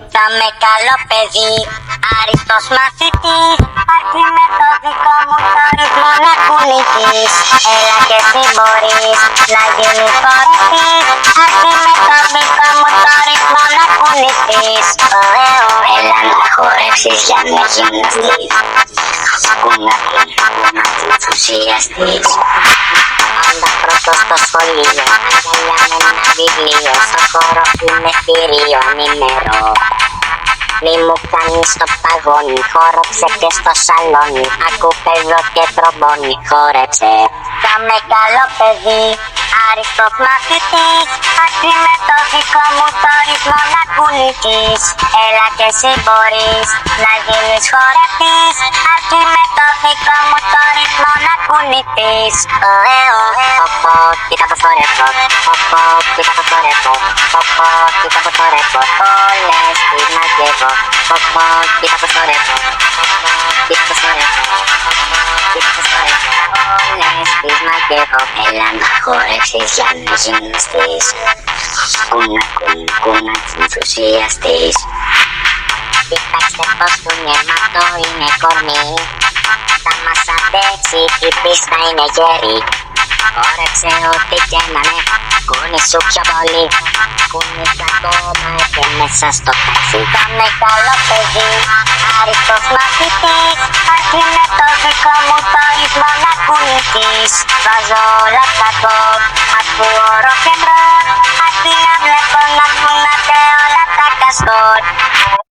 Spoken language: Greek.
Είμαι καλό παιδί, άριστος μαθητής. Αρκεί με το δικό μου το ρυθμό να κουνηθείς. Έλα και εσύ μπορείς να γίνεις χορευτής. Αρκεί με το δικό μου το ρυθμό να κουνηθείς. Έλα να χορέψεις για να γυμναστείς. Κούνα ενθουσιαστής. Πάντα πρώτος στο σχολείο, αγκαλιά με ένα βιβλίο. Στο χώρο είμαι θηρίο ανημερό. Μη μου κάνεις το παγόνι, χόρεψε και στο σαλόνι. Ακού παίζω και τρομπόνι, χόρεψε. Είμαι καλό παιδί, άριστος μαθητής. Αρκεί με το δικό μου το ρυθμό να κουνηθείς. Έλα και εσύ μπορείς να γίνεις χορευτής. Αρκεί με το δικό μου το ρυθμό να κουνηθείς. Κοίτα πως χορεύω, κοίτα πως χορεύω, κοίτα πως χορεύω. Όλες τις μαζεύω, κοίτα πως χορεύω, κοίτα πως χορεύω, κοίτα πως χορεύω. Όλες τις μαζεύω. Έλα να χορέψεις για να γυμναστείς. Κούνα ενθουσιαστής. Κοιτάξτε πως το νιέματο είναι κορμί. Θα μας αντέξει, η πίστα είναι γερή. Χόρεψε ό,τι και να είναι, κούνησου πιο πολύ. Κούνησα ακόμα και μέσα στο ταξί. Είμαι καλό παιδί, άριστος μαθητής. Αρκεί με το δικό μου το ρυθμό να κουνηθείς. Βάζω όλα στα top, ακούω rock